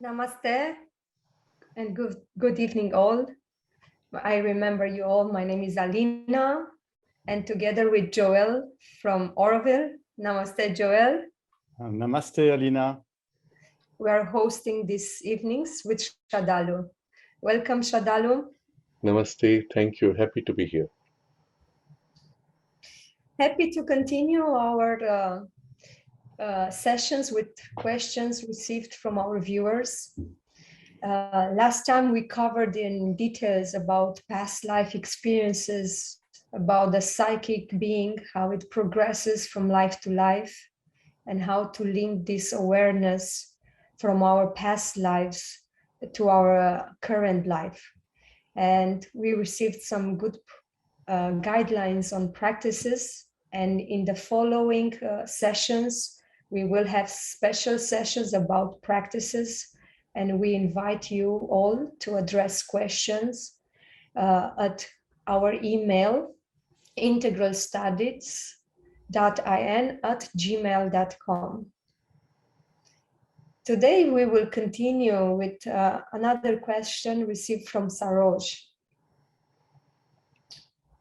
Namaste and good evening all. I remember you all. My name is Alina and together with Joel from Oroville. Namaste, Joel. Namaste, Alina. We are hosting these evenings with Sraddhalu. Welcome, Sraddhalu. Namaste. Thank you. Happy to be here. Happy to continue our sessions with questions received from our viewers. Last time we covered in details about past life experiences, about the psychic being, how it progresses from life to life, and how to link this awareness from our past lives to our current life. And we received some good guidelines on practices. And in the following sessions, we will have special sessions about practices. And we invite you all to address questions at our email, integralstudies.in@gmail.com. Today, we will continue with another question received from Saroj.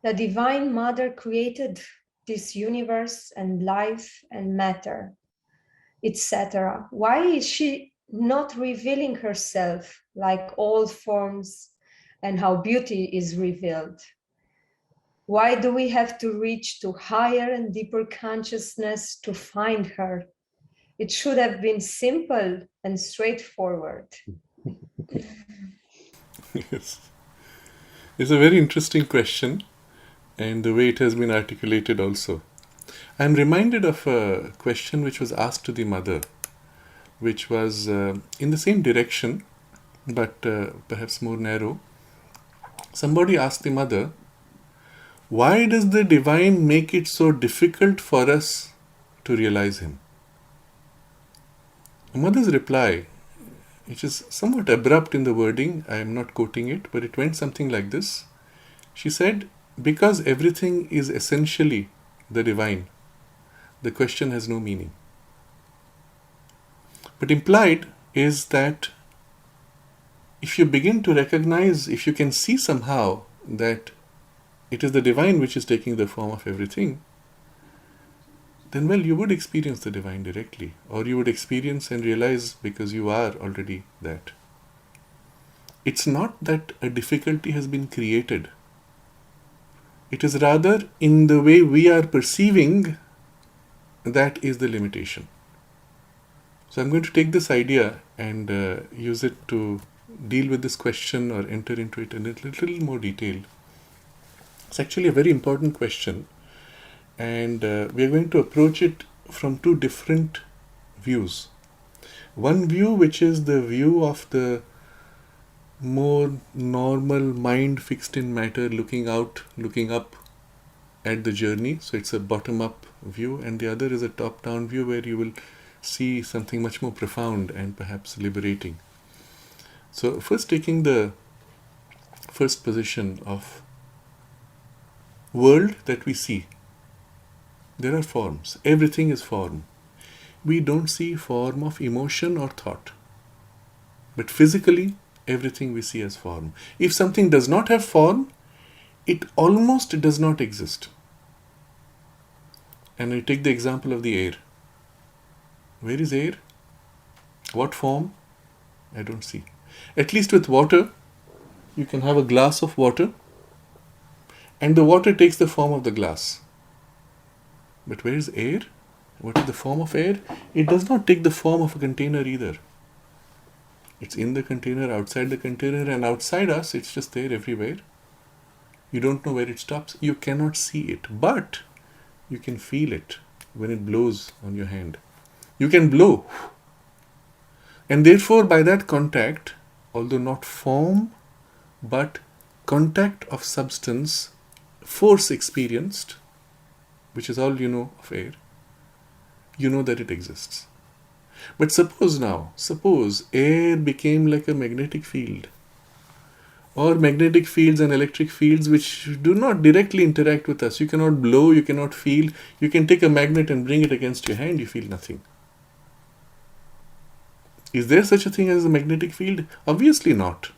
The Divine Mother created this universe and life and matter, etc. Why is she not revealing herself like all forms and how beauty is revealed? Why do we have to reach to higher and deeper consciousness to find her? It should have been simple and straightforward. Yes. It's a very interesting question, and the way it has been articulated also. I'm reminded of a question which was asked to the mother, which was in the same direction, but perhaps more narrow. Somebody asked the mother, why does the divine make it so difficult for us to realize him? The mother's reply, which is somewhat abrupt in the wording, I am not quoting it, but it went something like this. She said, because everything is essentially the divine, the question has no meaning. But implied is that if you begin to recognize, if you can see somehow that it is the divine which is taking the form of everything, then well, you would experience the divine directly, or you would experience and realize because you are already that. It's not that a difficulty has been created. It is rather in the way we are perceiving that is the limitation. So I'm going to take this idea and use it to deal with this question or enter into it in a little more detail. It's actually a very important question, and we are going to approach it from two different views. One view, which is the view of the more normal mind fixed in matter, looking out, looking up at the journey. So it's a bottom-up view, and the other is a top-down view where you will see something much more profound and perhaps liberating. So first, taking the first position of world that we see, there are forms. Everything is form. We don't see form of emotion or thought. But physically, everything we see as form. If something does not have form, it almost does not exist. And I take the example of the air. Where is air? What form? I don't see. At least with water, you can have a glass of water, and the water takes the form of the glass. But where is air? What is the form of air? It does not take the form of a container either. It's in the container, outside the container, and outside us, it's just there everywhere. You don't know where it stops. You cannot see it, but you can feel it when it blows on your hand. You can blow. And therefore, by that contact, although not form, but contact of substance, force experienced, which is all you know of air, you know that it exists. But suppose air became like a magnetic field, or magnetic fields and electric fields which do not directly interact with us. You cannot blow, you cannot feel. You can take a magnet and bring it against your hand, you feel nothing. Is there such a thing as a magnetic field? Obviously not.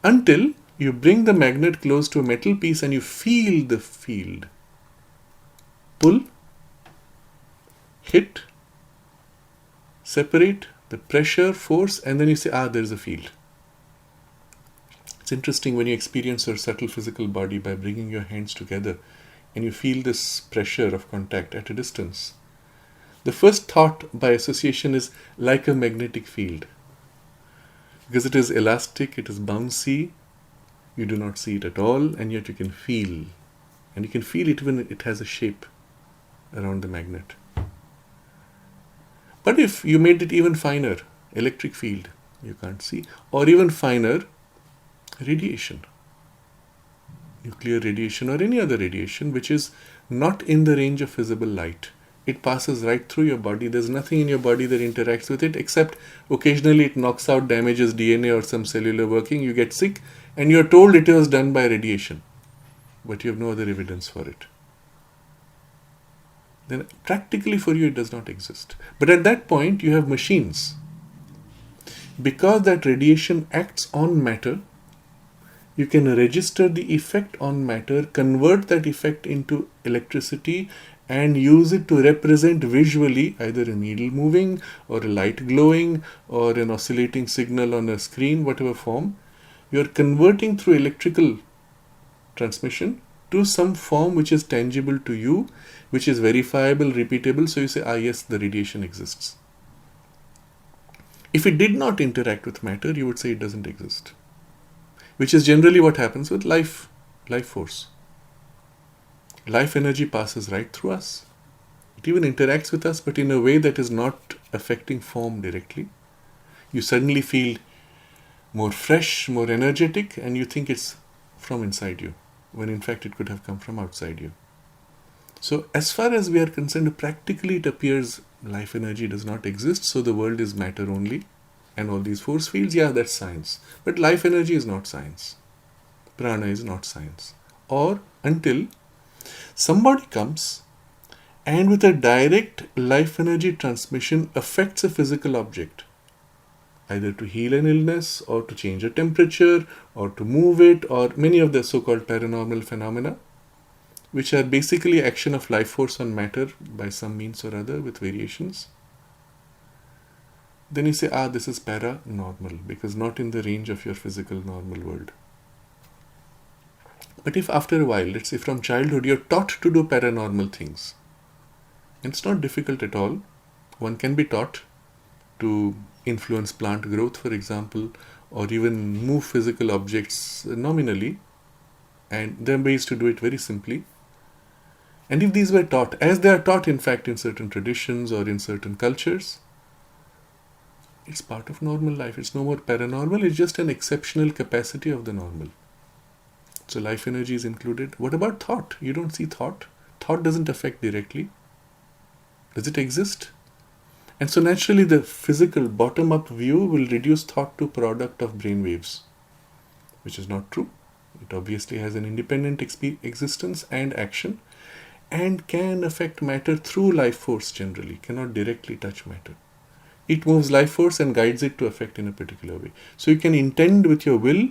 Until you bring the magnet close to a metal piece and you feel the field. Pull, hit, separate, the pressure, force, and then you say, there's a field. It's interesting when you experience your subtle physical body by bringing your hands together and you feel this pressure of contact at a distance. The first thought by association is like a magnetic field. Because it is elastic, it is bouncy, you do not see it at all, and yet you can feel. And you can feel it when it has a shape around the magnet. But if you made it even finer, electric field, you can't see, or even finer, radiation, nuclear radiation or any other radiation which is not in the range of visible light. It passes right through your body. There's nothing in your body that interacts with it, except occasionally it knocks out, damages DNA or some cellular working, you get sick, and you're told it was done by radiation, but you have no other evidence for it. Then practically for you it does not exist. But at that point you have machines. Because that radiation acts on matter, you can register the effect on matter, convert that effect into electricity and use it to represent visually either a needle moving or a light glowing or an oscillating signal on a screen, whatever form. You are converting through electrical transmission to some form which is tangible to you, which is verifiable, repeatable. So you say, yes, the radiation exists. If it did not interact with matter, you would say it doesn't exist. Which is generally what happens with life force. Life energy passes right through us. It even interacts with us, but in a way that is not affecting form directly. You suddenly feel more fresh, more energetic, and you think it's from inside you, when in fact it could have come from outside you. So as far as we are concerned, practically it appears life energy does not exist, so the world is matter only. And all these force fields, that's science. But life energy is not science. Prana is not science. Or until somebody comes and with a direct life energy transmission affects a physical object, either to heal an illness or to change a temperature or to move it, or many of the so-called paranormal phenomena, which are basically action of life force on matter by some means or other with variations. Then you say, this is paranormal, because not in the range of your physical normal world. But if after a while, let's say from childhood, you're taught to do paranormal things, and it's not difficult at all. One can be taught to influence plant growth, for example, or even move physical objects nominally, and there are ways to do it very simply. And if these were taught, as they are taught in fact in certain traditions or in certain cultures, it's part of normal life. It's no more paranormal, it's just an exceptional capacity of the normal. So life energy is included. What about thought? You don't see thought. Thought doesn't affect directly. Does it exist? And so naturally the physical bottom-up view will reduce thought to product of brain waves, which is not true. It obviously has an independent existence and action, and can affect matter through life force generally, cannot directly touch matter. It moves life force and guides it to affect in a particular way. So you can intend with your will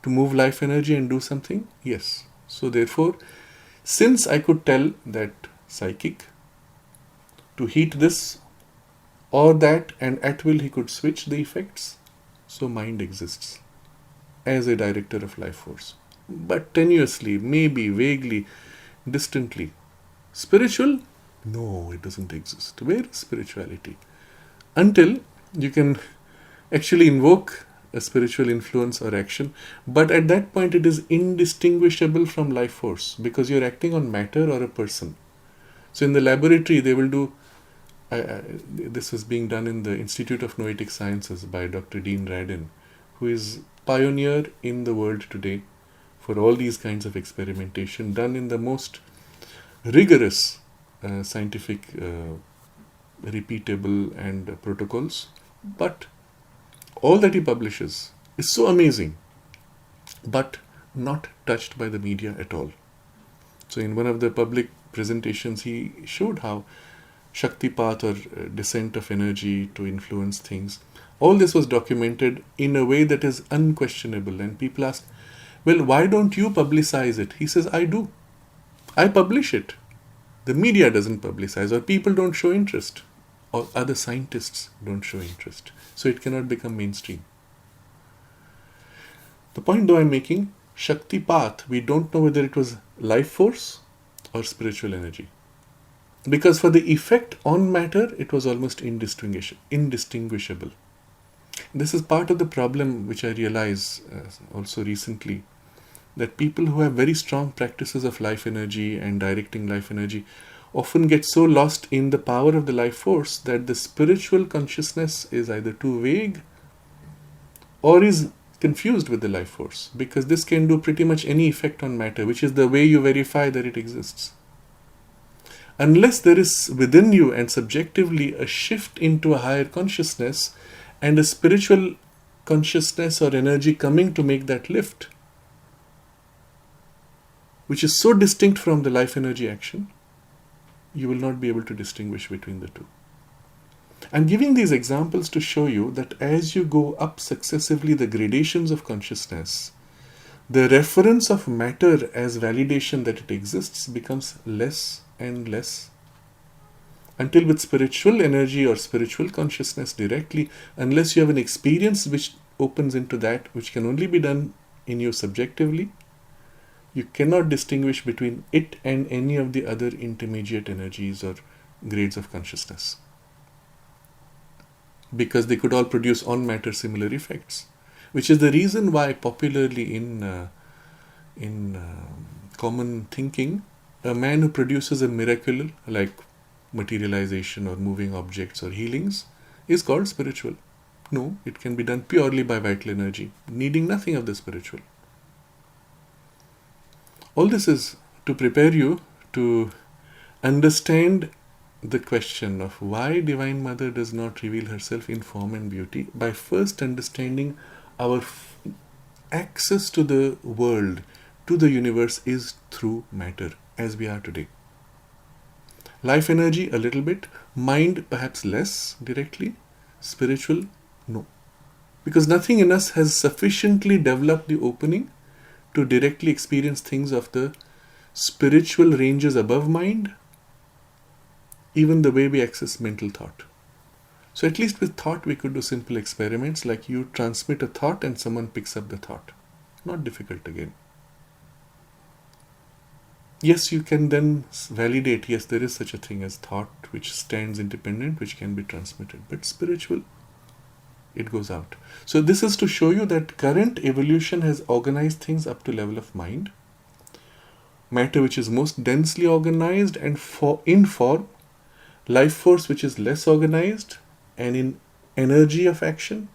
to move life energy and do something? Yes. So therefore, since I could tell that psychic to heat this or that, and at will he could switch the effects, so mind exists as a director of life force. But tenuously, maybe, vaguely, distantly. Spiritual? No, it doesn't exist. Where is spirituality? Until you can actually invoke a spiritual influence or action, but at that point it is indistinguishable from life force, because you're acting on matter or a person. So in the laboratory they will do, this is being done in the Institute of Noetic Sciences by Dr. Dean Radin, who is pioneer in the world today for all these kinds of experimentation done in the most rigorous scientific repeatable and protocols. But all that he publishes is so amazing, but not touched by the media at all. So in one of the public presentations, he showed how Shaktipat or descent of energy to influence things All this was documented in a way that is unquestionable. And people ask, well, why don't you publicize it? He says, I do. I publish it. The media doesn't publicize, or people don't show interest, or other scientists don't show interest. So it cannot become mainstream. The point though I'm making, Shakti path, we don't know whether it was life force or spiritual energy. Because for the effect on matter, it was almost indistinguishable. This is part of the problem which I realize also recently, that people who have very strong practices of life energy and directing life energy often get so lost in the power of the life force that the spiritual consciousness is either too vague or is confused with the life force, because this can do pretty much any effect on matter, which is the way you verify that it exists. Unless there is within you and subjectively a shift into a higher consciousness and a spiritual consciousness or energy coming to make that lift, which is so distinct from the life energy action, you will not be able to distinguish between the two. I'm giving these examples to show you that as you go up successively the gradations of consciousness, the reference of matter as validation that it exists becomes less and less, until with spiritual energy or spiritual consciousness directly, unless you have an experience which opens into that, which can only be done in you subjectively, you cannot distinguish between it and any of the other intermediate energies or grades of consciousness, because they could all produce on matter similar effects, which is the reason why popularly in common thinking, a man who produces a miracle like materialization or moving objects or healings is called spiritual. No, it can be done purely by vital energy, needing nothing of the spiritual. All this is to prepare you to understand the question of why Divine Mother does not reveal herself in form and beauty, by first understanding our access to the world, to the universe, is through matter, as we are today. Life energy a little bit, mind perhaps less directly, spiritual no. Because nothing in us has sufficiently developed the opening to directly experience things of the spiritual ranges above mind, even the way we access mental thought. So at least with thought we could do simple experiments like you transmit a thought and someone picks up the thought. Not difficult again. Yes, you can then validate, yes, there is such a thing as thought which stands independent, which can be transmitted. But spiritual, it goes out. So this is to show you that current evolution has organized things up to level of mind. Matter which is most densely organized and in form, life force which is less organized, and in energy of action,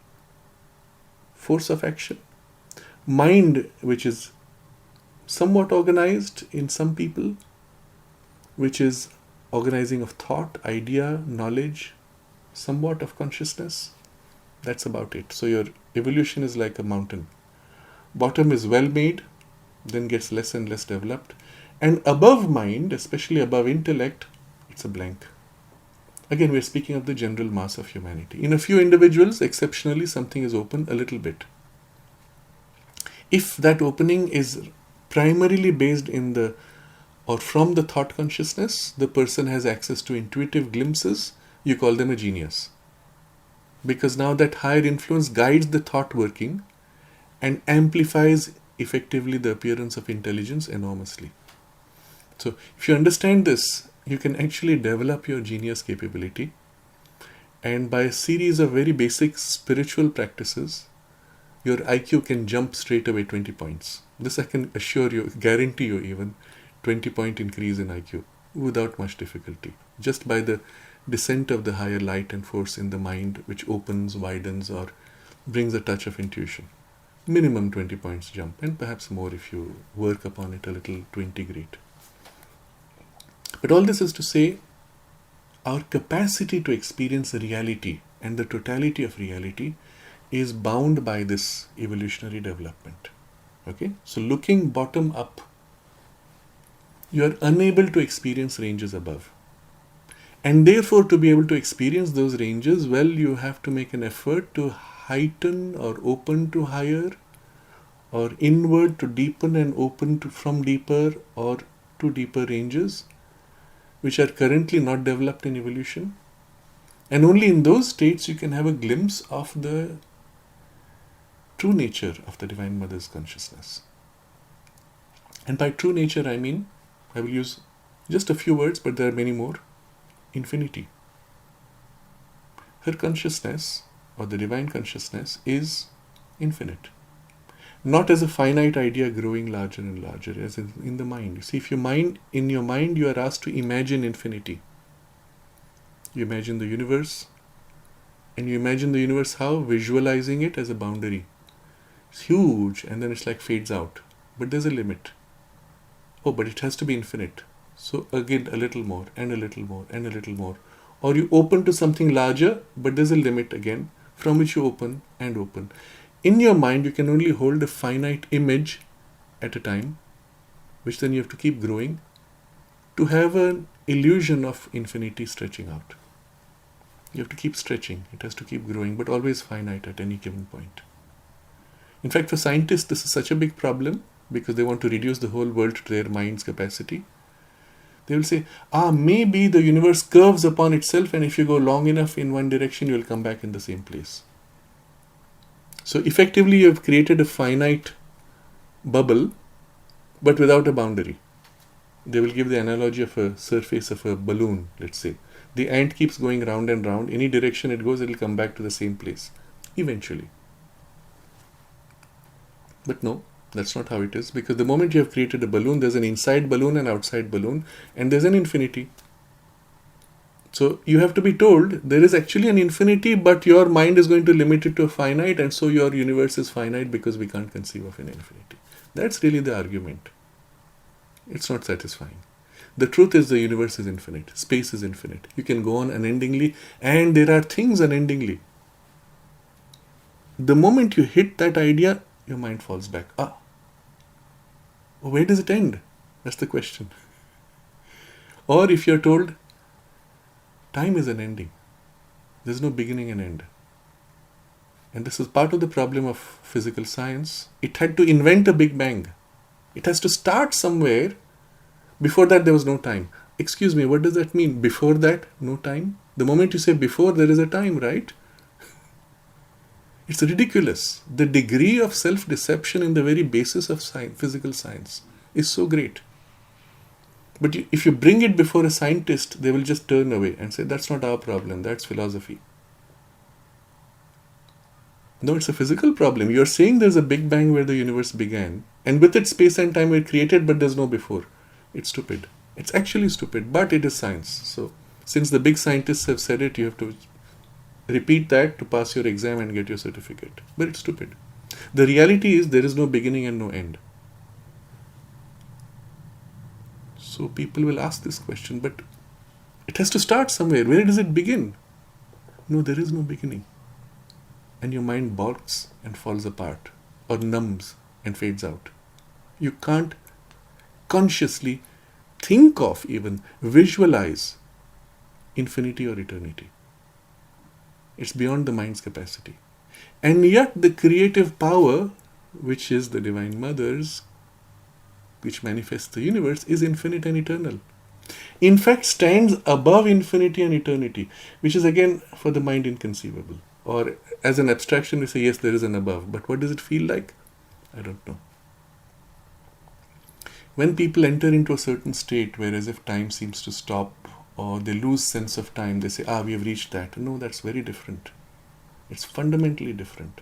force of action. Mind which is somewhat organized in some people, which is organizing of thought, idea, knowledge, somewhat of consciousness. That's about it. So your evolution is like a mountain. Bottom is well made, then gets less and less developed. And above mind, especially above intellect, it's a blank. Again, we're speaking of the general mass of humanity. In a few individuals, exceptionally, something is open a little bit. If that opening is primarily based in the or from the thought consciousness, the person has access to intuitive glimpses, you call them a genius. Because now that higher influence guides the thought working and amplifies effectively the appearance of intelligence enormously. So if you understand this, you can actually develop your genius capability, and by a series of very basic spiritual practices, your IQ can jump straight away 20 points. This I can assure you, guarantee you even, 20-point increase in IQ without much difficulty, just by the descent of the higher light and force in the mind, which opens, widens, or brings a touch of intuition. Minimum 20 points jump, and perhaps more if you work upon it a little to integrate. But all this is to say, our capacity to experience reality and the totality of reality is bound by this evolutionary development. Okay? So looking bottom up, you are unable to experience ranges above. And therefore, to be able to experience those ranges, well, you have to make an effort to heighten or open to higher, or inward to deepen and open to from deeper or to deeper ranges, which are currently not developed in evolution. And only in those states you can have a glimpse of the true nature of the Divine Mother's consciousness. And by true nature, I mean, I will use just a few words, but there are many more. Infinity. Her consciousness, or the divine consciousness, is infinite. Not as a finite idea growing larger and larger, as in the mind. You see, if in your mind you are asked to imagine infinity. You imagine the universe, and you imagine the universe how? Visualizing it as a boundary. It's huge, and then it's like fades out. But there's a limit. Oh, but it has to be infinite. So again, a little more, and a little more, and a little more. Or you open to something larger, but there's a limit again, from which you open and open. In your mind, you can only hold a finite image at a time, which then you have to keep growing, to have an illusion of infinity stretching out. You have to keep stretching. It has to keep growing, but always finite at any given point. In fact, for scientists, this is such a big problem, because they want to reduce the whole world to their mind's capacity. They will say, maybe the universe curves upon itself, and if you go long enough in one direction, you will come back in the same place. So effectively, you have created a finite bubble, but without a boundary. They will give the analogy of a surface of a balloon, let's say. The ant keeps going round and round. Any direction it goes, it will come back to the same place, eventually. But no. That's not how it is, because the moment you have created a balloon, there's an inside balloon and outside balloon, and there's an infinity. So you have to be told there is actually an infinity, but your mind is going to limit it to a finite, and so your universe is finite because we can't conceive of an infinity. That's really the argument. It's not satisfying. The truth is the universe is infinite. Space is infinite. You can go on unendingly, and there are things unendingly. The moment you hit that idea, your mind falls back. Where does it end? That's the question. Or if you're told, time is unending. There's no beginning and end. And this is part of the problem of physical science. It had to invent a Big Bang. It has to start somewhere. Before that, there was no time. Excuse me, what does that mean? Before that, no time? The moment you say before, there is a time, right? It's ridiculous. The degree of self-deception in the very basis of physical science is so great. But if you bring it before a scientist, they will just turn away and say, that's not our problem, that's philosophy. No, it's a physical problem. You're saying there's a Big Bang where the universe began, and with it space and time were created, but there's no before. It's stupid. It's actually stupid, but it is science. So since the big scientists have said it, you have to repeat that to pass your exam and get your certificate. But it's stupid. The reality is there is no beginning and no end. So people will ask this question, but it has to start somewhere. Where does it begin? No, there is no beginning. And your mind balks and falls apart, or numbs and fades out. You can't consciously think of, even visualize infinity or eternity. It's beyond the mind's capacity. And yet the creative power, which is the Divine Mother's, which manifests the universe, is infinite and eternal. In fact, stands above infinity and eternity, which is again for the mind inconceivable. Or as an abstraction, we say, yes, there is an above. But what does it feel like? I don't know. When people enter into a certain state where as if time seems to stop, or they lose sense of time, they say, we have reached that. No, that's very different. It's fundamentally different.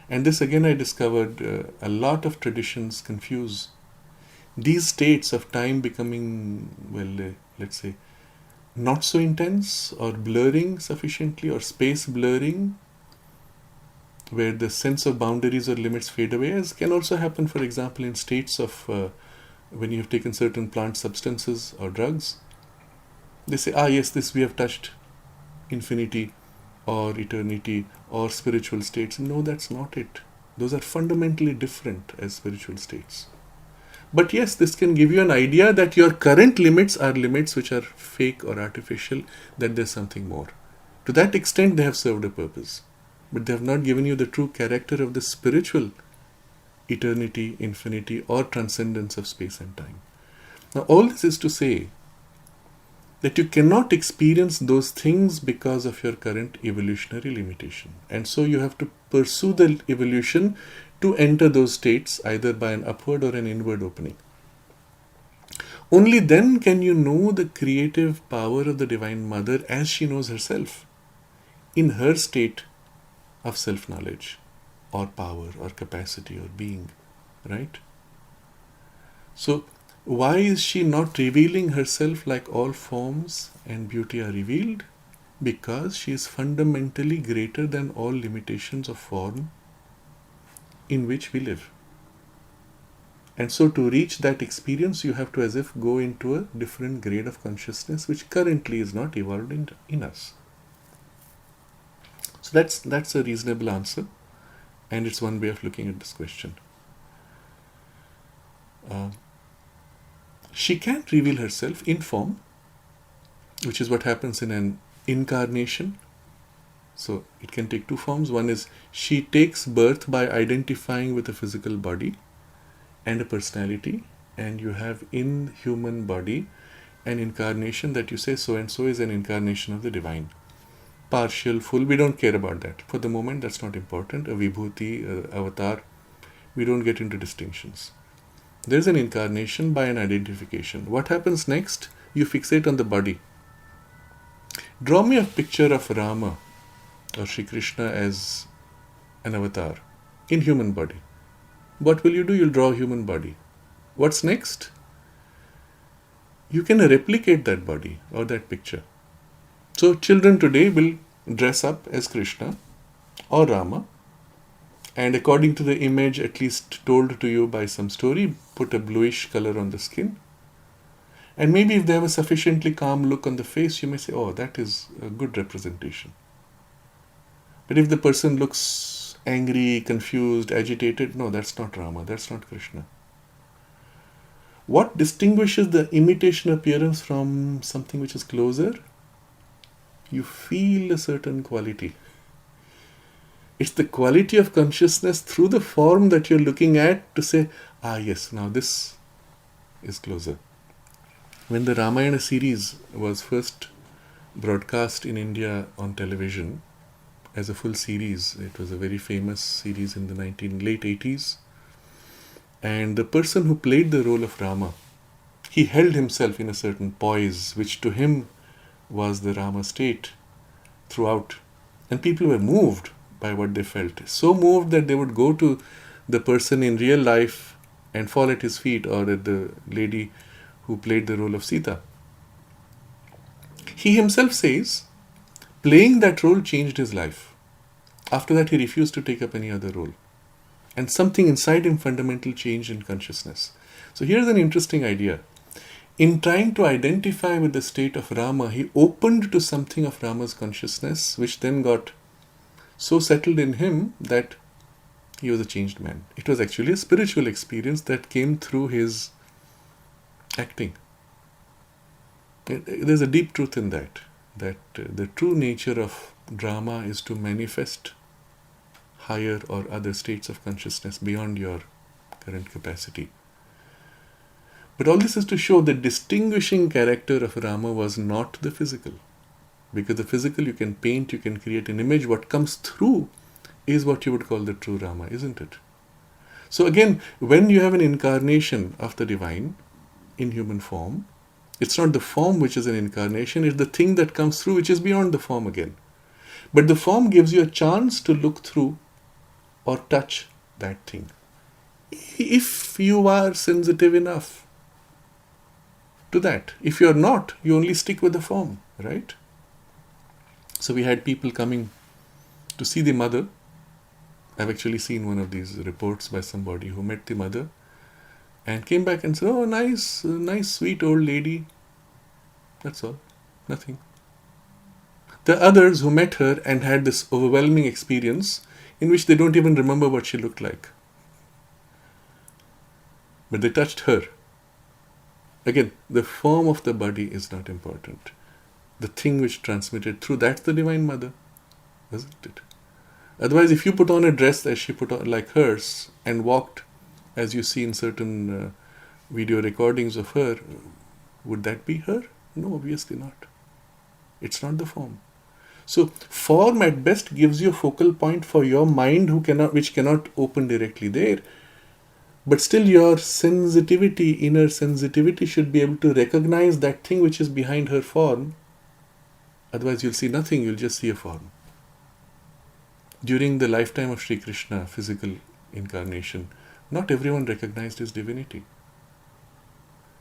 And this again I discovered a lot of traditions confuse these states of time becoming, let's say, not so intense or blurring sufficiently, or space blurring, where the sense of boundaries or limits fade away, as can also happen, for example, in states of when you have taken certain plant substances or drugs. They say, yes, this we have touched infinity or eternity or spiritual states. No, that's not it. Those are fundamentally different as spiritual states. But yes, this can give you an idea that your current limits are limits which are fake or artificial, that there's something more. To that extent, they have served a purpose. But they have not given you the true character of the spiritual eternity, infinity, or transcendence of space and time. Now, all this is to say that you cannot experience those things because of your current evolutionary limitation. And so you have to pursue the evolution to enter those states either by an upward or an inward opening. Only then can you know the creative power of the Divine Mother as she knows herself, in her state of self-knowledge or power or capacity or being, right? So, why is she not revealing herself like all forms and beauty are revealed? Because she is fundamentally greater than all limitations of form in which we live. And so to reach that experience, you have to as if go into a different grade of consciousness which currently is not evolved in us. So that's a reasonable answer, and it's one way of looking at this question. She can reveal herself in form, which is what happens in an incarnation. So it can take two forms. One is she takes birth by identifying with a physical body and a personality, and you have in human body an incarnation that you say so and so is an incarnation of the divine. Partial, full, we don't care about that. For the moment, that's not important. A vibhuti, avatar, we don't get into distinctions. There's an incarnation by an identification. What happens next? You fixate on the body. Draw me a picture of Rama or Shri Krishna as an avatar in human body. What will you do? You'll draw a human body. What's next? You can replicate that body or that picture. So children today will dress up as Krishna or Rama, and according to the image at least told to you by some story, put a bluish color on the skin. And maybe if they have a sufficiently calm look on the face, you may say, oh, that is a good representation. But if the person looks angry, confused, agitated, no, that's not Rama, that's not Krishna. What distinguishes the imitation appearance from something which is closer? You feel a certain quality. It's the quality of consciousness through the form that you're looking at to say, yes, now this is closer. When the Ramayana series was first broadcast in India on television as a full series, it was a very famous series in the late 80s. And the person who played the role of Rama, he held himself in a certain poise, which to him was the Rama state throughout. And people were moved by what they felt. So moved that they would go to the person in real life and fall at his feet, or at the lady who played the role of Sita. He himself says, playing that role changed his life. After that, he refused to take up any other role. And something inside him fundamentally changed in consciousness. So here's an interesting idea. In trying to identify with the state of Rama, he opened to something of Rama's consciousness, which then got so settled in him that he was a changed man. It was actually a spiritual experience that came through his acting. There's a deep truth in that the true nature of drama is to manifest higher or other states of consciousness beyond your current capacity. But all this is to show the distinguishing character of Rama was not the physical. Because the physical you can paint, you can create an image. What comes through is what you would call the true Rama, isn't it? So again, when you have an incarnation of the divine in human form, it's not the form which is an incarnation, it's the thing that comes through which is beyond the form again. But the form gives you a chance to look through or touch that thing. If you are sensitive enough to that. If you are not, you only stick with the form, right? So we had people coming to see the mother. I've actually seen one of these reports by somebody who met the mother and came back and said, oh, nice, sweet old lady. That's all. Nothing. The others who met her and had this overwhelming experience in which they don't even remember what she looked like. but they touched her. Again, the form of the body is not important. The thing which transmitted through, that's the Divine Mother, isn't it? Otherwise, if you put on a dress as she put on, like hers, and walked, as you see in certain video recordings of her, would that be her? No, obviously not. It's not the form. So, form at best gives you a focal point for your mind which cannot open directly there. But still your sensitivity, inner sensitivity, should be able to recognize that thing which is behind her form. Otherwise you'll see nothing, you'll just see a form. During the lifetime of Sri Krishna, physical incarnation, not everyone recognized his divinity.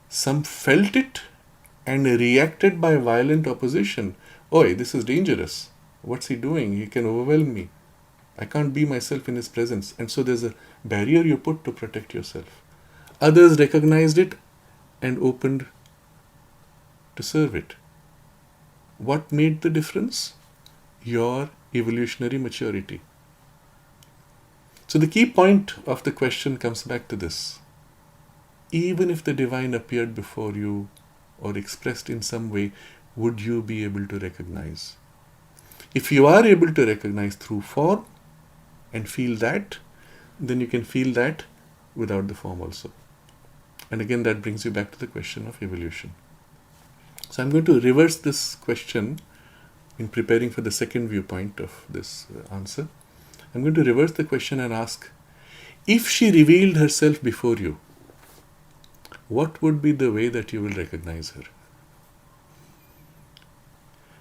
Some felt it and reacted by violent opposition. Oi, this is dangerous. What's he doing? He can overwhelm me. I can't be myself in his presence. And so there's a barrier you put to protect yourself. Others recognized it and opened to serve it. What made the difference? Your evolutionary maturity. So the key point of the question comes back to this. Even if the divine appeared before you or expressed in some way, would you be able to recognize? If you are able to recognize through form and feel that, then you can feel that without the form also. And again, that brings you back to the question of evolution. So I'm going to reverse this question in preparing for the second viewpoint of this answer. I'm going to reverse the question and ask, if she revealed herself before you, what would be the way that you will recognize her?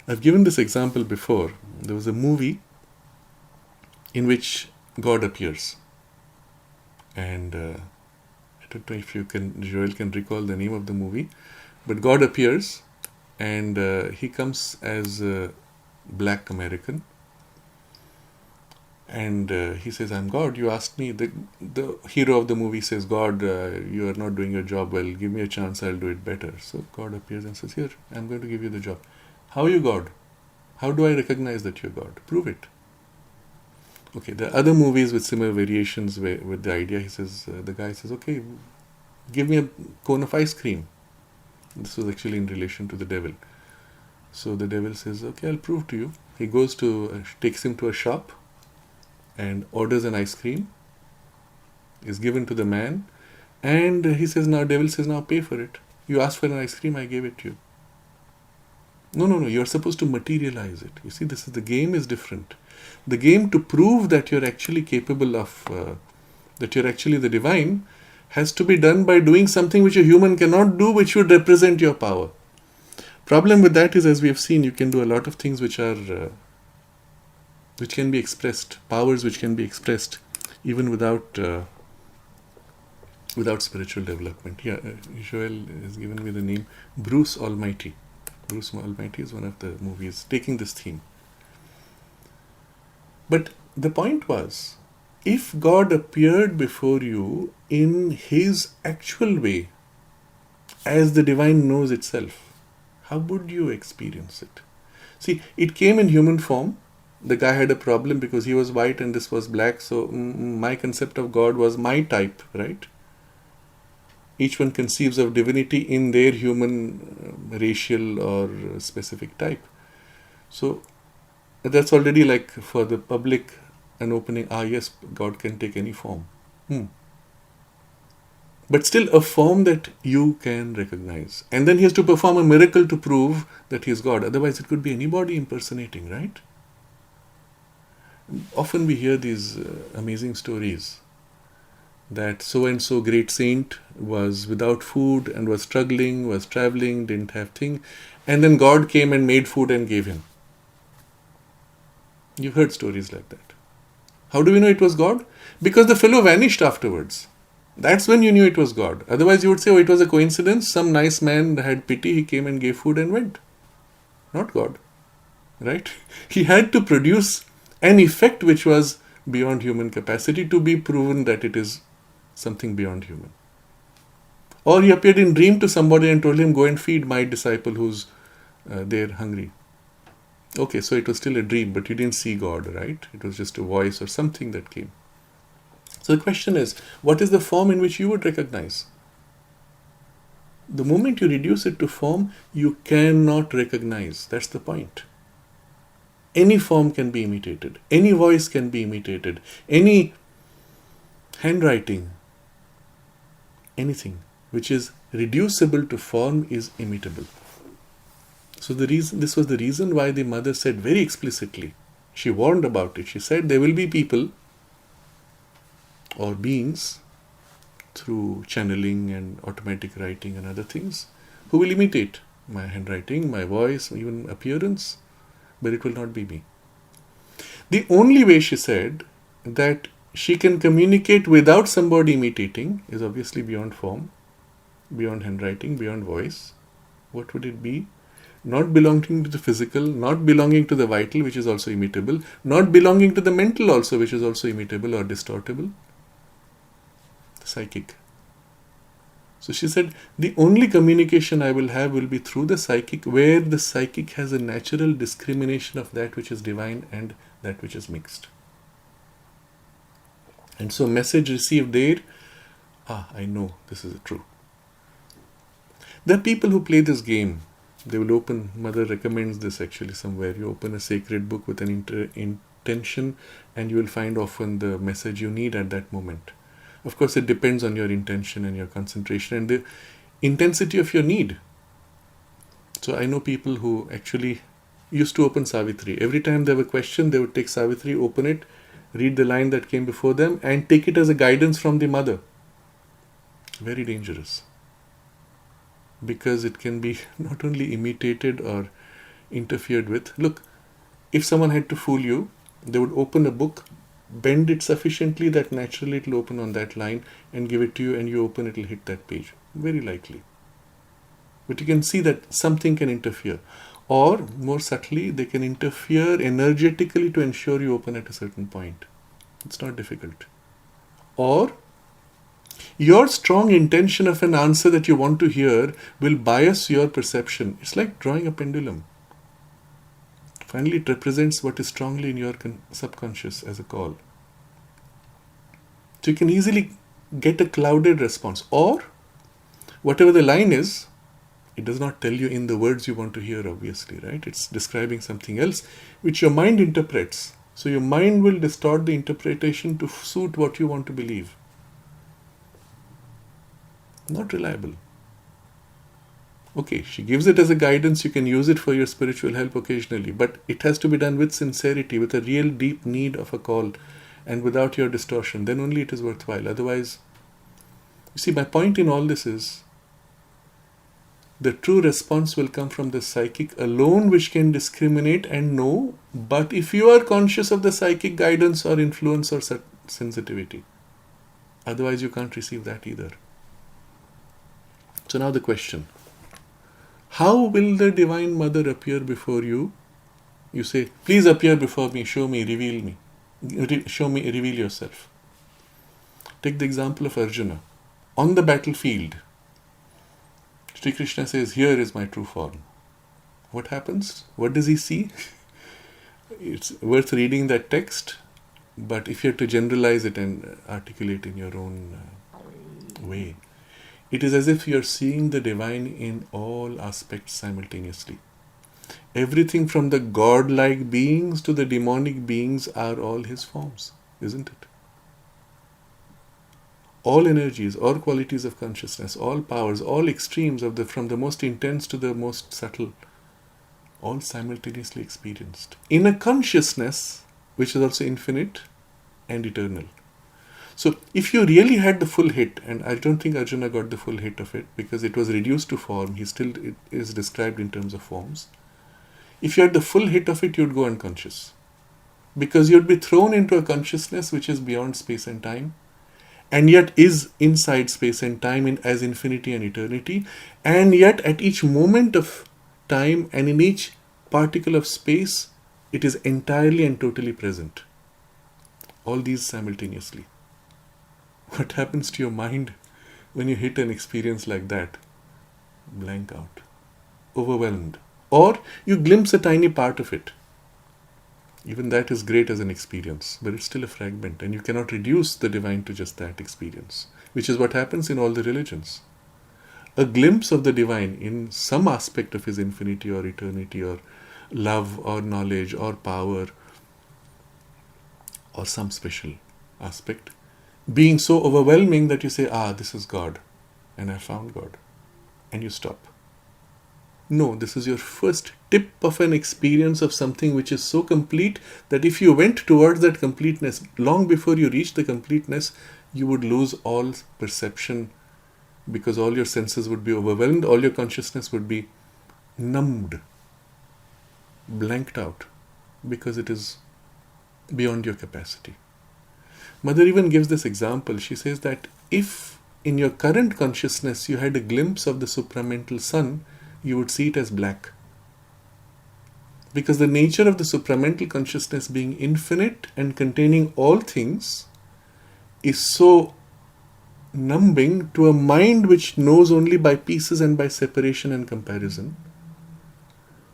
I've given this example before. There was a movie in which God appears. And I don't know if Joel can recall the name of the movie, but God appears and he comes as a black American. And he says, I'm God. You asked me. The hero of the movie says, God, you are not doing your job well. Give me a chance. I'll do it better. So God appears and says, here, I'm going to give you the job. How are you God? How do I recognize that you're God? Prove it. Okay, there are other movies with similar variations with the idea. He says, the guy says, okay, give me a cone of ice cream. This was actually in relation to the devil. So the devil says, okay, I'll prove to you. He goes takes him to a shop and orders an ice cream. Is given to the man. And he says, devil says, now pay for it. You asked for an ice cream, I gave it to you. No, you're supposed to materialize it. You see, the game is different. The game to prove that you're actually capable of, that you're actually the divine, has to be done by doing something which a human cannot do, which would represent your power. Problem with that is, as we have seen, you can do a lot of things which can be expressed, powers which can be expressed even without spiritual development. Yeah, Joel has given me the name Bruce Almighty. Bruce Almighty is one of the movies taking this theme. But the point was, if God appeared before you in his actual way, as the divine knows itself, how would you experience it? See, it came in human form. The guy had a problem because he was white and this was black, so my concept of God was my type, right? Each one conceives of divinity in their human racial or specific type. So that's already like for the public an opening. Yes, God can take any form. But still a form that you can recognize. And then he has to perform a miracle to prove that he is God. Otherwise it could be anybody impersonating, right? Often we hear these amazing stories that so-and-so great saint was without food and was struggling, was traveling, didn't have thing, and then God came and made food and gave him. You've heard stories like that. How do we know it was God? Because the fellow vanished afterwards. That's when you knew it was God. Otherwise you would say, it was a coincidence, some nice man had pity, he came and gave food and went. Not God. Right? He had to produce an effect which was beyond human capacity to be proven that it is something beyond human. Or he appeared in dream to somebody and told him, go and feed my disciple who's there hungry. Okay, so it was still a dream, but you didn't see God, right? It was just a voice or something that came. So the question is, what is the form in which you would recognize? The moment you reduce it to form, you cannot recognize. That's the point. Any form can be imitated. Any voice can be imitated. Any handwriting, anything which is reducible to form is imitable. So this was the reason why the mother said very explicitly, she warned about it. She said there will be people or beings through channeling and automatic writing and other things who will imitate my handwriting, my voice, even appearance, but it will not be me. The only way, she said, that she can communicate without somebody imitating is obviously beyond form, beyond handwriting, beyond voice. What would it be? Not belonging to the physical, not belonging to the vital, which is also imitable, not belonging to the mental also, which is also imitable or distortable. Psychic. So she said, the only communication I will have will be through the psychic, where the psychic has a natural discrimination of that which is divine and that which is mixed. And so message received there, I know this is true. There are people who play this game. They will open, mother recommends this actually somewhere. You open a sacred book with an intention and you will find often the message you need at that moment. Of course, it depends on your intention and your concentration and the intensity of your need. So I know people who actually used to open Savitri. Every time they have a question, they would take Savitri, open it, read the line that came before them and take it as a guidance from the mother. Very dangerous. Because it can be not only imitated or interfered with. Look, if someone had to fool you, they would open a book, bend it sufficiently that naturally it will open on that line and give it to you, and you open it will hit that page. Very likely. But you can see that something can interfere. Or more subtly, they can interfere energetically to ensure you open at a certain point. It's not difficult. Or your strong intention of an answer that you want to hear will bias your perception. It's like drawing a pendulum. Finally, it represents what is strongly in your subconscious as a call. So you can easily get a clouded response. Or, whatever the line is, it does not tell you in the words you want to hear, obviously, right? It's describing something else, which your mind interprets. So your mind will distort the interpretation to suit what you want to believe. Not reliable. Okay, she gives it as a guidance, you can use it for your spiritual help occasionally, but it has to be done with sincerity, with a real deep need of a call, and without your distortion. Then only it is worthwhile. Otherwise, you see, my point in all this is, the true response will come from the psychic alone, which can discriminate and know, but if you are conscious of the psychic guidance or influence or sensitivity, otherwise you can't receive that either. So now the question, how will the Divine Mother appear before you? You say, please appear before me, show me, reveal me, reveal yourself. Take the example of Arjuna. On the battlefield, Sri Krishna says, here is my true form. What happens? What does he see? It's worth reading that text, but if you have to generalize it and articulate in your own way, it is as if you are seeing the divine in all aspects simultaneously. Everything from the godlike beings to the demonic beings are all his forms, isn't it? All energies, all qualities of consciousness, all powers, all extremes from the most intense to the most subtle, all simultaneously experienced in a consciousness which is also infinite and eternal. So if you really had the full hit, and I don't think Arjuna got the full hit of it because it was reduced to form, it is described in terms of forms. If you had the full hit of it, you'd go unconscious. Because you'd be thrown into a consciousness which is beyond space and time, and yet is inside space and time as infinity and eternity, and yet at each moment of time and in each particle of space, it is entirely and totally present. All these simultaneously. What happens to your mind when you hit an experience like that? Blank out. Overwhelmed. Or you glimpse a tiny part of it. Even that is great as an experience, but it's still a fragment, and you cannot reduce the divine to just that experience, which is what happens in all the religions. a glimpse of the divine in some aspect of his infinity or eternity or love or knowledge or power or some special aspect, being so overwhelming that you say, this is God and I found God, and you stop. No, this is your first tip of an experience of something which is so complete that if you went towards that completeness, long before you reach the completeness, you would lose all perception, because all your senses would be overwhelmed, all your consciousness would be numbed, blanked out, because it is beyond your capacity. Mother even gives this example. She says that if in your current consciousness you had a glimpse of the supramental sun, you would see it as black. Because the nature of the supramental consciousness being infinite and containing all things is so numbing to a mind which knows only by pieces and by separation and comparison,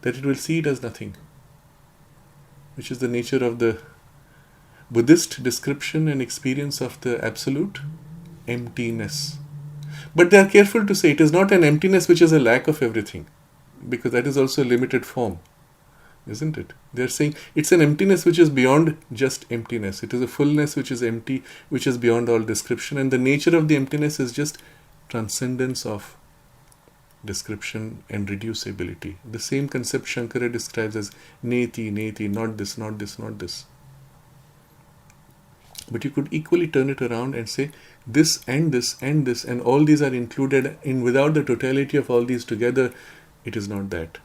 that it will see it as nothing, which is the nature of the Buddhist description and experience of the absolute emptiness. But they are careful to say it is not an emptiness which is a lack of everything, because that is also a limited form, isn't it? They are saying it's an emptiness which is beyond just emptiness. It is a fullness which is empty, which is beyond all description, and the nature of the emptiness is just transcendence of description and reducibility. The same concept Shankara describes as neti, neti, not this, not this, not this. But you could equally turn it around and say this and this and this, and all these are included in. Without the totality of all these together, it is not that.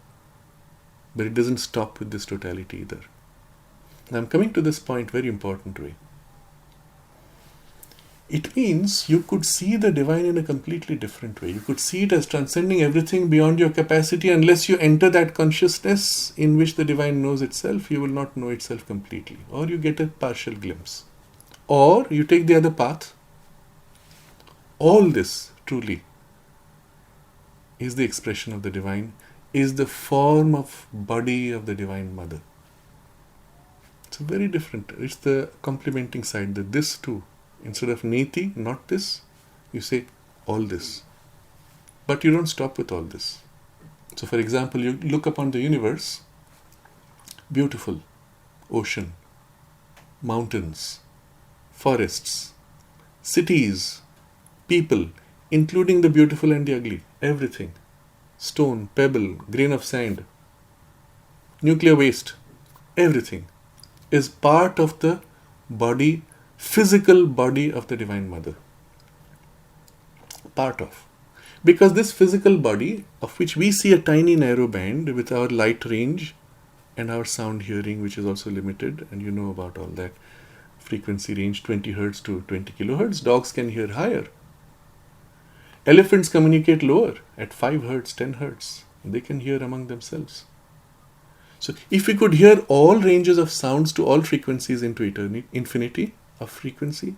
But it doesn't stop with this totality either. Now I'm coming to this point, very important way. It means you could see the divine in a completely different way. You could see it as transcending everything beyond your capacity. Unless you enter that consciousness in which the divine knows itself, you will not know itself completely. Or you get a partial glimpse. Or you take the other path. All this truly is the expression of the divine, is the form of body of the Divine Mother. It's very different. It's the complementing side, the this too. Instead of neti, not this, you say all this. But you don't stop with all this. So for example, you look upon the universe, beautiful, ocean, mountains, forests, cities, people, including the beautiful and the ugly, everything. Stone, pebble, grain of sand, nuclear waste, everything is part of the body, physical body of the Divine Mother. Part of. Because this physical body, of which we see a tiny narrow band with our light range and our sound hearing, which is also limited, and you know about all that, frequency range 20 Hz to 20 kHz. Dogs can hear higher. Elephants communicate lower at 5 Hz, 10 Hz. They can hear among themselves. So if we could hear all ranges of sounds to all frequencies into eternity, infinity of frequency,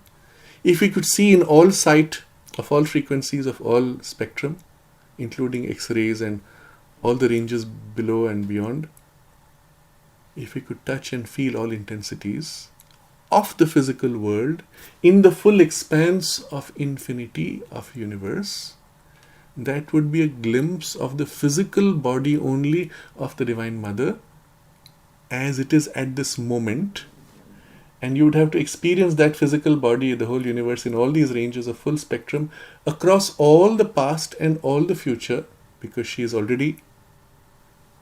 if we could see in all sight of all frequencies of all spectrum, including X-rays and all the ranges below and beyond, if we could touch and feel all intensities of the physical world in the full expanse of infinity of universe, that would be a glimpse of the physical body only of the Divine Mother as it is at this moment. And you would have to experience that physical body, the whole universe, in all these ranges of full spectrum across all the past and all the future, because she is already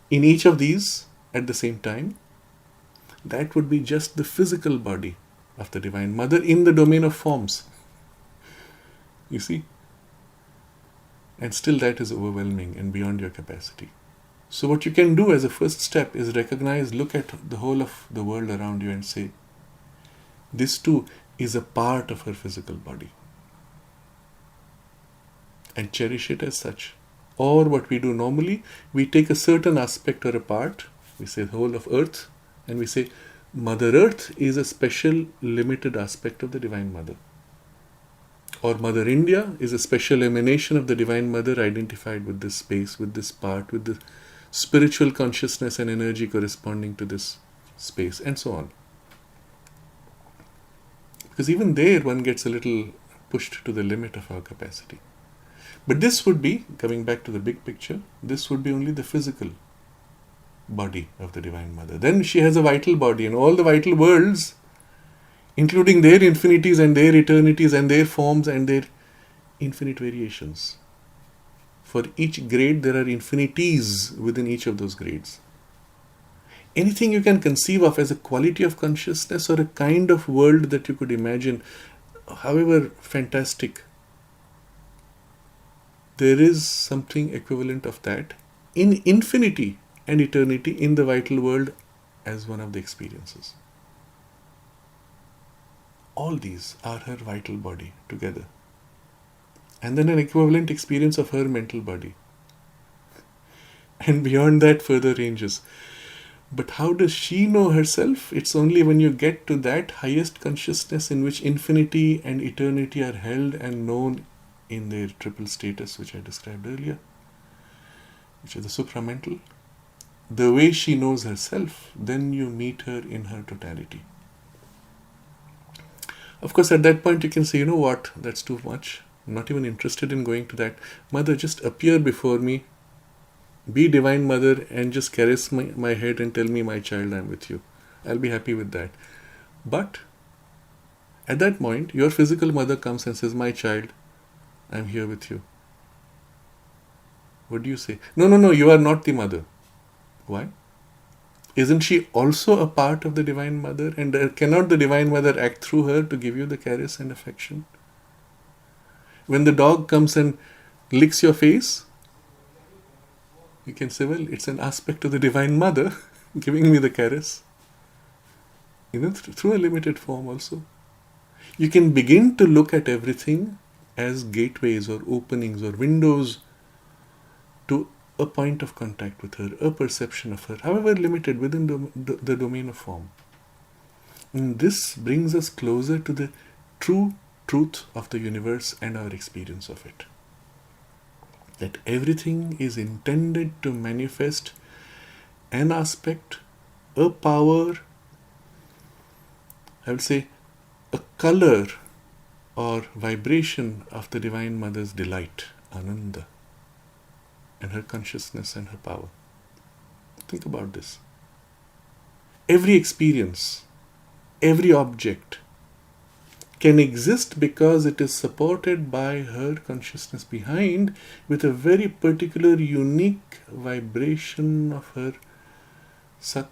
in each of these at the same time. That would be just the physical body of the Divine Mother in the domain of forms. You see? And still that is overwhelming and beyond your capacity. So what you can do as a first step is recognize, look at the whole of the world around you and say, this too is a part of her physical body. And cherish it as such. Or what we do normally, we take a certain aspect or a part, we say the whole of Earth, and we say Mother Earth is a special limited aspect of the Divine Mother. Or Mother India is a special emanation of the Divine Mother identified with this space, with this part, with the spiritual consciousness and energy corresponding to this space, and so on. Because even there one gets a little pushed to the limit of our capacity. But this would be, coming back to the big picture, this would be only the physical body of the Divine Mother. Then she has a vital body, and all the vital worlds, including their infinities and their eternities and their forms and their infinite variations. For each grade, there are infinities within each of those grades. Anything you can conceive of as a quality of consciousness or a kind of world that you could imagine, however fantastic, there is something equivalent of that in infinity and eternity in the vital world as one of the experiences. All these are her vital body together. And then an equivalent experience of her mental body. And beyond that, further ranges. But how does she know herself? It's only when you get to that highest consciousness in which infinity and eternity are held and known in their triple status, which I described earlier, which is the supramental. The way she knows herself, then you meet her in her totality. Of course, at that point you can say, you know what, that's too much. I'm not even interested in going to that. Mother, just appear before me. Be Divine Mother and just caress my head and tell me, my child, I'm with you. I'll be happy with that. But at that point, your physical mother comes and says, my child, I'm here with you. What do you say? No, you are not the mother. Why? Isn't she also a part of the Divine Mother? And cannot the Divine Mother act through her to give you the caress and affection? When the dog comes and licks your face, you can say, well, it's an aspect of the Divine Mother giving me the caress. Through a limited form also. You can begin to look at everything as gateways or openings or windows to a point of contact with her, a perception of her, however limited within the domain of form. And this brings us closer to the true truth of the universe and our experience of it. That everything is intended to manifest an aspect, a power, I would say a color or vibration of the Divine Mother's delight, Ananda, and her consciousness and her power. Think about this. Every experience, every object can exist because it is supported by her consciousness behind with a very particular unique vibration of her Sat,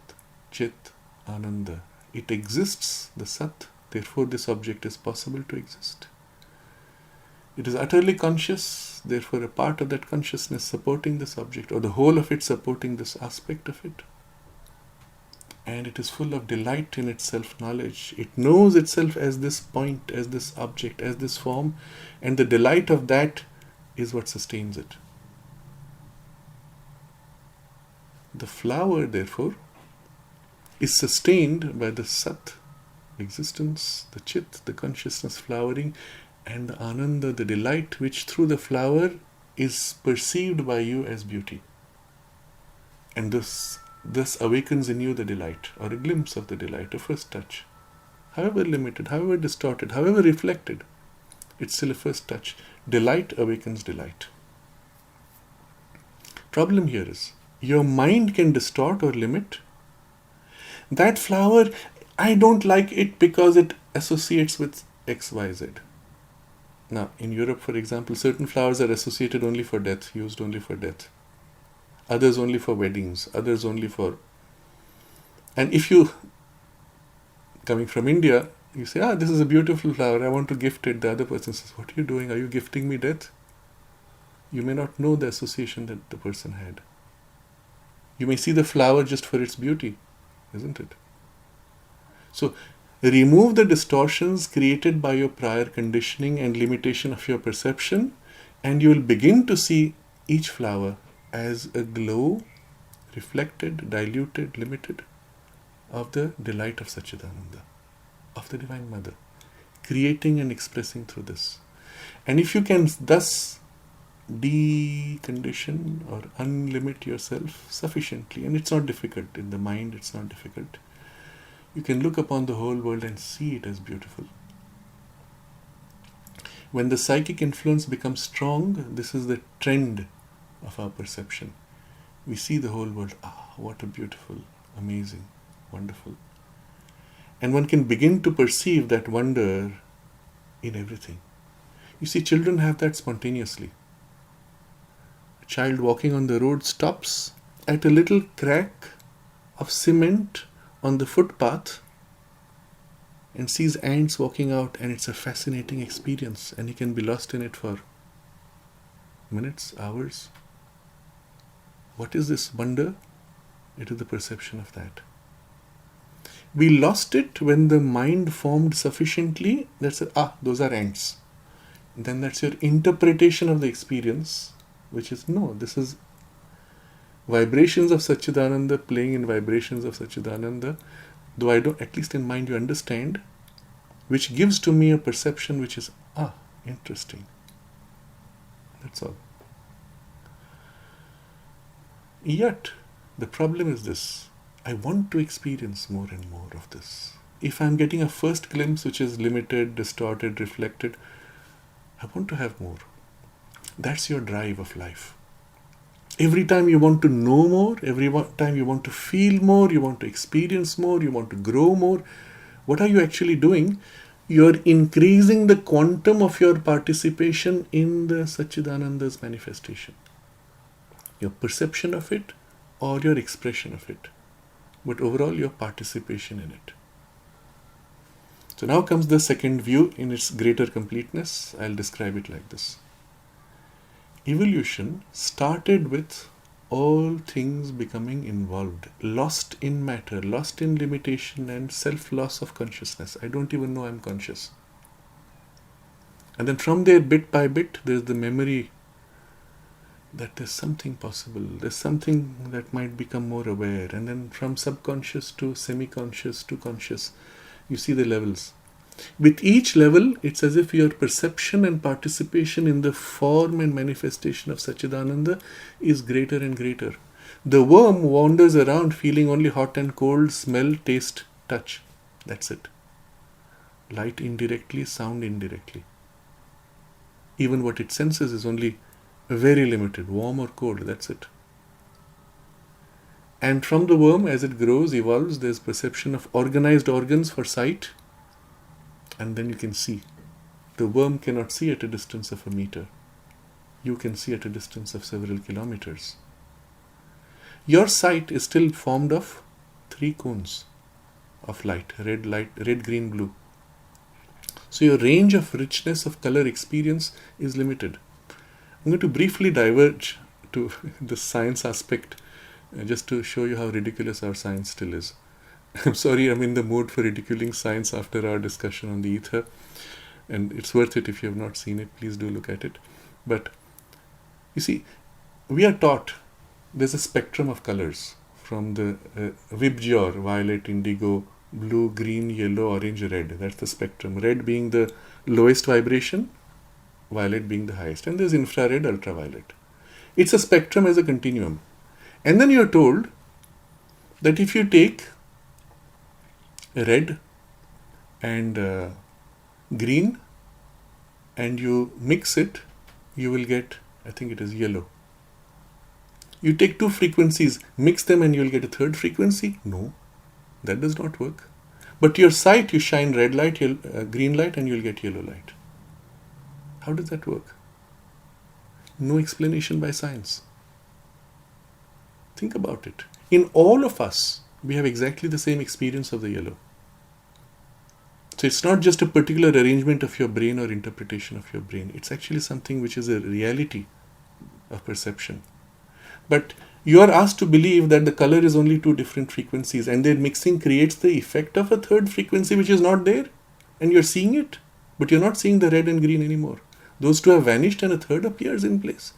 Chit, Ananda. It exists, the Sat, therefore this object is possible to exist. It is utterly conscious, therefore a part of that consciousness supporting this object, or the whole of it supporting this aspect of it. And it is full of delight in its self-knowledge. It knows itself as this point, as this object, as this form, and the delight of that is what sustains it. The flower, therefore, is sustained by the Sat, existence, the Chit, the consciousness flowering, and the Ananda, the delight, which through the flower is perceived by you as beauty. And thus awakens in you the delight, or a glimpse of the delight, a first touch. However limited, however distorted, however reflected, it's still a first touch. Delight awakens delight. Problem here is, your mind can distort or limit. That flower, I don't like it because it associates with X, Y, Z. Now, in Europe, for example, certain flowers are associated only for death, used only for death. Others only for weddings, others only for... And if you, coming from India, you say, this is a beautiful flower, I want to gift it. The other person says, what are you doing? Are you gifting me death? You may not know the association that the person had. You may see the flower just for its beauty, isn't it? So, remove the distortions created by your prior conditioning and limitation of your perception, and you will begin to see each flower as a glow, reflected, diluted, limited, of the delight of Satchidananda, of the Divine Mother, creating and expressing through this. And if you can thus decondition or unlimit yourself sufficiently, and it's not difficult, in the mind it's not difficult, you can look upon the whole world and see it as beautiful. When the psychic influence becomes strong, this is the trend of our perception. We see the whole world, what a beautiful, amazing, wonderful. And one can begin to perceive that wonder in everything. You see, children have that spontaneously. A child walking on the road stops at a little crack of cement on the footpath and sees ants walking out, and it's a fascinating experience, and he can be lost in it for minutes, hours. What is this wonder? It is the perception of that. We lost it when the mind formed sufficiently that said, those are ants. Then that's your interpretation of the experience, which is, no, this is vibrations of Satchidananda playing in vibrations of Satchidananda, though I don't, at least in mind you understand, which gives to me a perception which is, interesting. That's all. Yet, the problem is this. I want to experience more and more of this. If I'm getting a first glimpse which is limited, distorted, reflected, I want to have more. That's your drive of life. Every time you want to know more, every time you want to feel more, you want to experience more, you want to grow more, what are you actually doing? You're increasing the quantum of your participation in the Satchidananda's manifestation. Your perception of it or your expression of it. But overall, your participation in it. So now comes the second view in its greater completeness. I'll describe it like this. Evolution started with all things becoming involved, lost in matter, lost in limitation and self-loss of consciousness. I don't even know I'm conscious. And then from there, bit by bit, there's the memory that there's something possible, there's something that might become more aware, and then from subconscious to semi-conscious to conscious, you see the levels. With each level, it's as if your perception and participation in the form and manifestation of Satchidananda is greater and greater. The worm wanders around feeling only hot and cold, smell, taste, touch. That's it. Light indirectly, sound indirectly. Even what it senses is only very limited, warm or cold, that's it. And from the worm, as it grows, evolves, there's perception of organized organs for sight, and then you can see. The worm cannot see at a distance of a meter. You can see at a distance of several kilometers. Your sight is still formed of 3 cones of light, red, green, blue. So your range of richness of color experience is limited. I'm going to briefly diverge to the science aspect just to show you how ridiculous our science still is. I'm sorry, I'm in the mood for ridiculing science after our discussion on the ether, and it's worth it if you have not seen it. Please do look at it. But you see, we are taught there's a spectrum of colors from the Vibgyor, violet, indigo, blue, green, yellow, orange, red. That's the spectrum. Red being the lowest vibration, violet being the highest, and there's infrared, ultraviolet. It's a spectrum as a continuum. And then you're told that if you take red and green and you mix it, you will get, I think it is yellow. You take 2 frequencies, mix them and you'll get a third frequency? No, that does not work. But your sight, you shine red light, green light, and you'll get yellow light. How does that work? No explanation by science. Think about it. In all of us, we have exactly the same experience of the yellow. So it's not just a particular arrangement of your brain or interpretation of your brain. It's actually something which is a reality of perception. But you are asked to believe that the color is only 2 different frequencies, and their mixing creates the effect of a third frequency which is not there. And you're seeing it, but you're not seeing the red and green anymore. Those 2 have vanished and a third appears in place.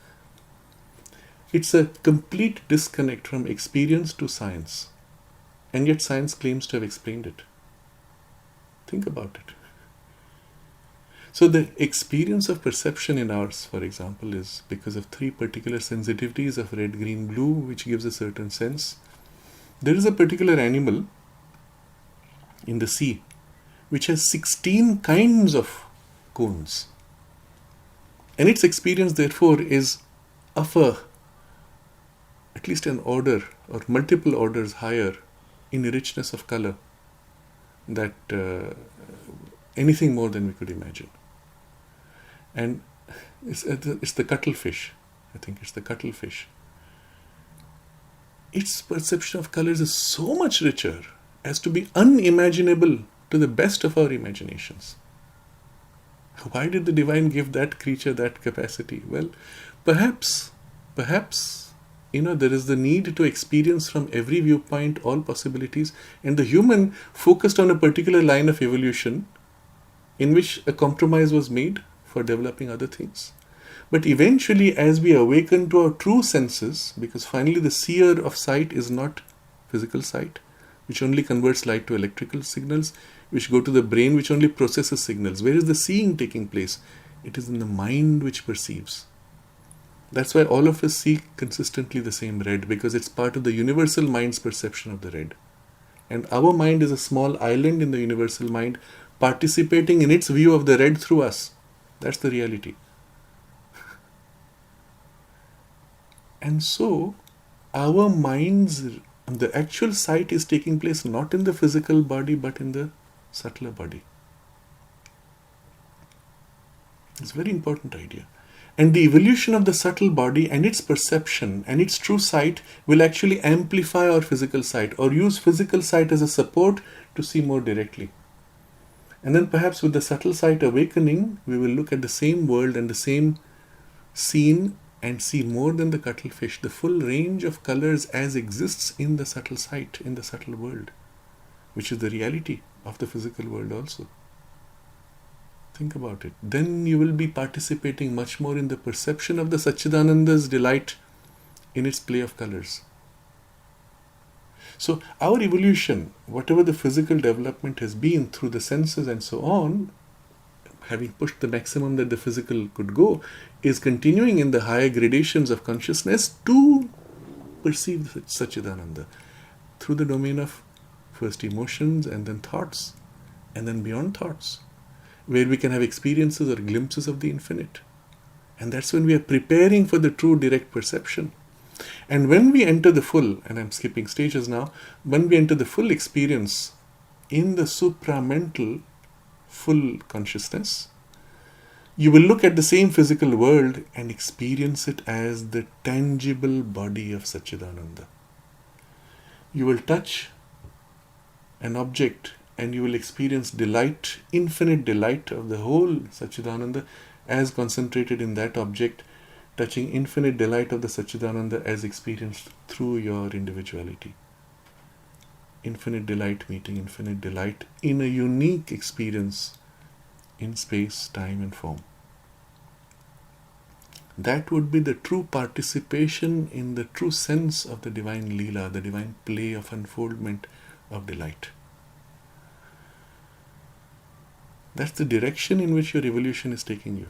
It's a complete disconnect from experience to science. And yet science claims to have explained it. Think about it. So the experience of perception in ours, for example, is because of 3 particular sensitivities of red, green, blue, which gives a certain sense. There is a particular animal in the sea which has 16 kinds of cones. And its experience, therefore, is of at least an order or multiple orders higher in richness of color that anything more than we could imagine. And it's the cuttlefish. I think it's the cuttlefish. Its perception of colors is so much richer as to be unimaginable to the best of our imaginations. Why did the divine give that creature that capacity? Well, perhaps, there is the need to experience from every viewpoint all possibilities, and the human focused on a particular line of evolution in which a compromise was made for developing other things. But eventually, as we awaken to our true senses, because finally the seer of sight is not physical sight, which only converts light to electrical signals, which go to the brain, which only processes signals. Where is the seeing taking place? It is in the mind which perceives. That's why all of us see consistently the same red, because it's part of the universal mind's perception of the red. And our mind is a small island in the universal mind, participating in its view of the red through us. That's the reality. And so, our minds, the actual sight is taking place not in the physical body, but in the subtler body. It's a very important idea. And the evolution of the subtle body and its perception and its true sight will actually amplify our physical sight, or use physical sight as a support to see more directly. And then perhaps with the subtle sight awakening, we will look at the same world and the same scene and see more than the cuttlefish, the full range of colors as exists in the subtle sight, in the subtle world, which is the reality of the physical world also. Think about it. Then you will be participating much more in the perception of the Satchidananda's delight in its play of colors. So our evolution, whatever the physical development has been through the senses and so on, having pushed the maximum that the physical could go, is continuing in the higher gradations of consciousness to perceive Satchidananda through the domain of first emotions and then thoughts, and then beyond thoughts, where we can have experiences or glimpses of the infinite. And that's when we are preparing for the true direct perception. And when we enter the full, and I'm skipping stages now, when we enter the full experience in the supramental full consciousness, you will look at the same physical world and experience it as the tangible body of Satchidananda. You will touch an object and you will experience delight, infinite delight of the whole Satchidananda as concentrated in that object, touching infinite delight of the Satchidananda as experienced through your individuality. Infinite delight meeting infinite delight in a unique experience in space, time and form. That would be the true participation in the true sense of the divine Leela, the divine play of unfoldment of delight. That's the direction in which your evolution is taking you.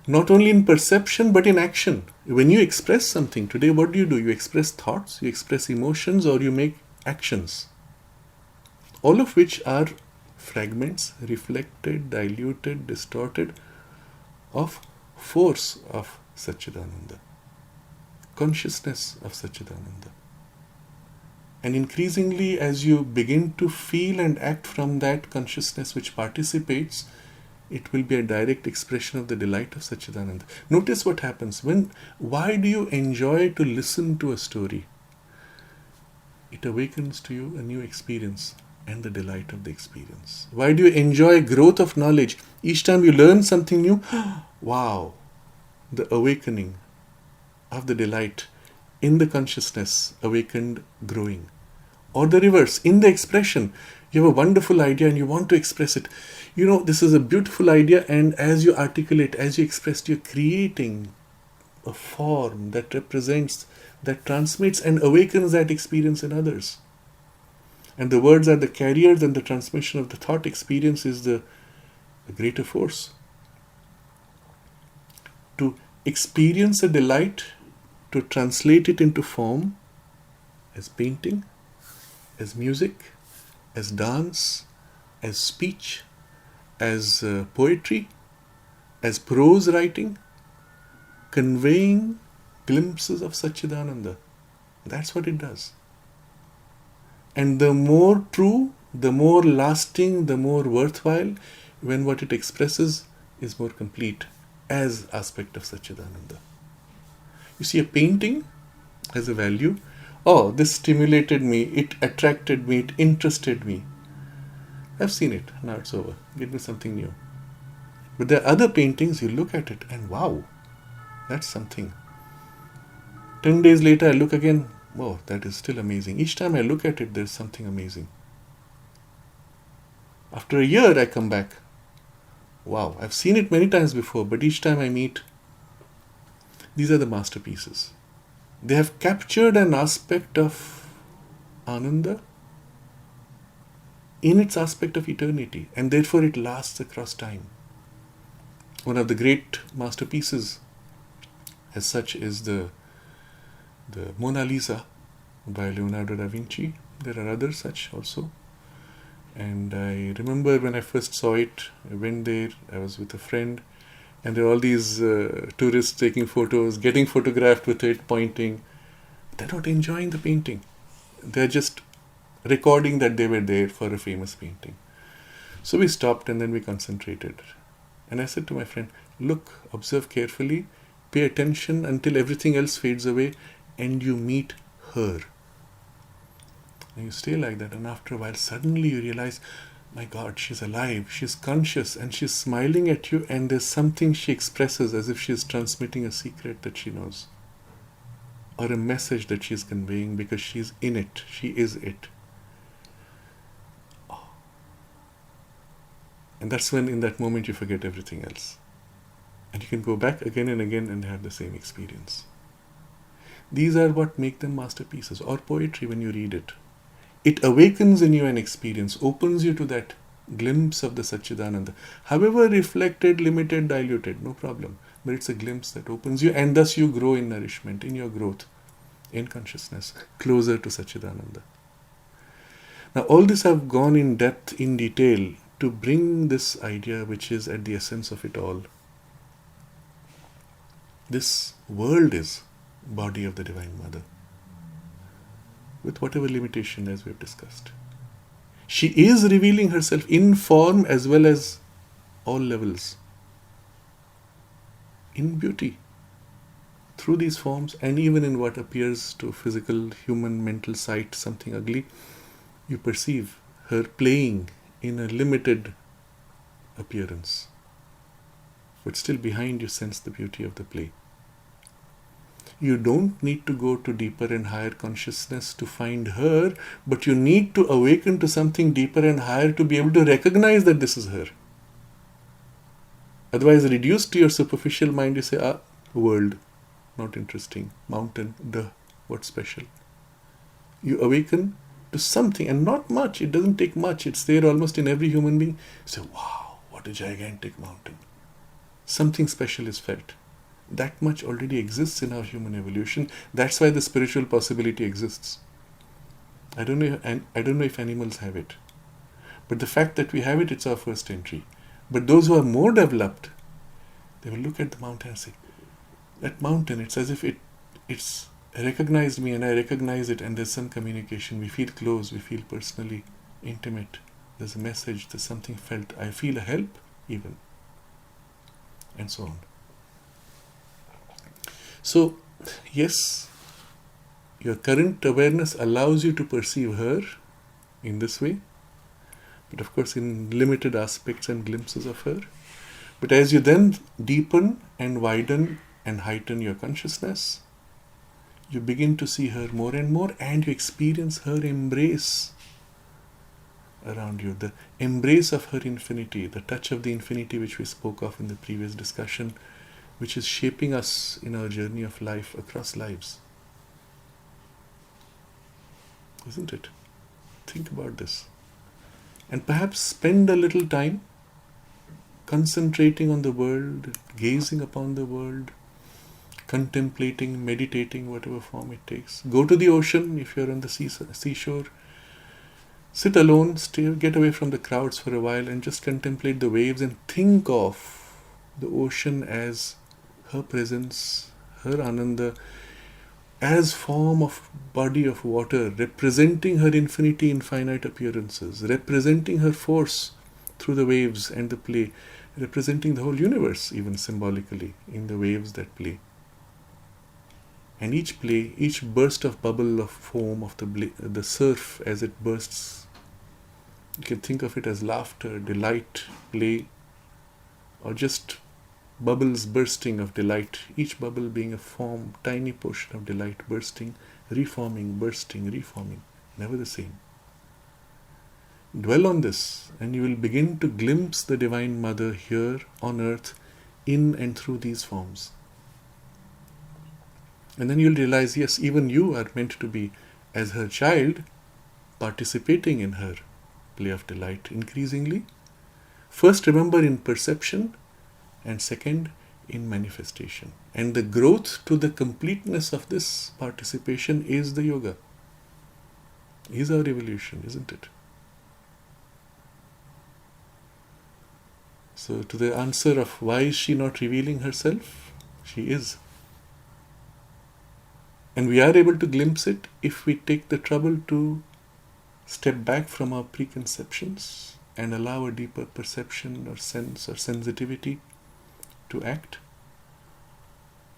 Not only in perception, but in action. When you express something, today what do? You express thoughts, you express emotions, or you make actions. All of which are fragments, reflected, diluted, distorted, of force of Satchidananda, consciousness of Satchidananda. And increasingly, as you begin to feel and act from that consciousness which participates, it will be a direct expression of the delight of Satchidananda. Notice what happens. Why do you enjoy to listen to a story? It awakens to you a new experience and the delight of the experience. Why do you enjoy growth of knowledge? Each time you learn something new, wow, the awakening of the delight in the consciousness, awakened, growing. Or the reverse, in the expression, you have a wonderful idea and you want to express it. This is a beautiful idea, and as you articulate, as you express, you're creating a form that represents, that transmits and awakens that experience in others. And the words are the carriers, and the transmission of the thought experience is the greater force. To experience a delight, to translate it into form, as painting, as music, as dance, as speech, as poetry, as prose writing, conveying glimpses of Satchidananda. That's what it does. And the more true, the more lasting, the more worthwhile, when what it expresses is more complete as aspect of Satchidananda. You see, a painting has a value. Oh, this stimulated me, it attracted me, it interested me. I've seen it, now it's over. Give me something new. But there are other paintings, you look at it and wow, that's something. 10 days later I look again, oh, that is still amazing. Each time I look at it, there's something amazing. After a year I come back, wow, I've seen it many times before, but each time I meet, these are the masterpieces. They have captured an aspect of Ananda in its aspect of eternity, and therefore it lasts across time. One of the great masterpieces as such is the Mona Lisa by Leonardo da Vinci. There are others such also. And I remember when I first saw it, I went there, I was with a friend, and there are all these tourists taking photos, getting photographed with it, pointing. They're not enjoying the painting. They're just recording that they were there for a famous painting. So we stopped and then we concentrated. And I said to my friend, look, observe carefully, pay attention until everything else fades away and you meet her. And you stay like that, and after a while suddenly you realize, my God, she's alive, she's conscious, and she's smiling at you, and there's something she expresses as if she's transmitting a secret that she knows, or a message that she's conveying because she's in it, she is it. Oh. And that's when in that moment you forget everything else. And you can go back again and again and have the same experience. These are what make them masterpieces, or poetry when you read it. It awakens in you an experience, opens you to that glimpse of the Satchidananda. However reflected, limited, diluted, no problem. But it's a glimpse that opens you, and thus you grow in nourishment, in your growth, in consciousness, closer to Satchidananda. Now all this I've gone in depth, in detail, to bring this idea which is at the essence of it all. This world is body of the Divine Mother, with whatever limitation as we've discussed. She is revealing herself in form as well as all levels, in beauty, through these forms, and even in what appears to physical, human, mental sight something ugly, you perceive her playing in a limited appearance, but still behind you sense the beauty of the play. You don't need to go to deeper and higher consciousness to find her, but you need to awaken to something deeper and higher to be able to recognize that this is her. Otherwise, reduced to your superficial mind, you say, world, not interesting, mountain, what's special? You awaken to something, and not much, it doesn't take much, it's there almost in every human being. You say, wow, what a gigantic mountain. Something special is felt. That much already exists in our human evolution. That's why the spiritual possibility exists. I don't know if animals have it. But the fact that we have it, it's our first entry. But those who are more developed, they will look at the mountain and say, that mountain, it's as if it's recognized me and I recognize it, and there's some communication. We feel close, we feel personally intimate. There's a message, there's something felt. I feel a help even. And so on. So, yes, your current awareness allows you to perceive her in this way, but of course in limited aspects and glimpses of her. But as you then deepen and widen and heighten your consciousness, you begin to see her more and more, and you experience her embrace around you, the embrace of her infinity, the touch of the infinity which we spoke of in the previous discussion, which is shaping us in our journey of life across lives. Isn't it? Think about this. And perhaps spend a little time concentrating on the world, gazing upon the world, contemplating, meditating, whatever form it takes. Go to the ocean if you're on the seashore. Sit alone, get away from the crowds for a while and just contemplate the waves and think of the ocean as her presence, her Ananda, as form of body of water, representing her infinity, infinite appearances, representing her force through the waves and the play, representing the whole universe, even symbolically, in the waves that play. And each play, each burst of bubble of foam of the surf as it bursts, you can think of it as laughter, delight, play, or just bubbles bursting of delight, each bubble being a form, tiny portion of delight, bursting, reforming, bursting, reforming, never the same. Dwell on this, and you will begin to glimpse the Divine Mother here on earth, in and through these forms. And then you'll realize, yes, even you are meant to be, as her child, participating in her play of delight increasingly. First, remember, in perception, and second, in manifestation. And the growth to the completeness of this participation is the yoga. Is our evolution, isn't it? So, to the answer of why is she not revealing herself? She is. And we are able to glimpse it if we take the trouble to step back from our preconceptions and allow a deeper perception or sense or sensitivity to act.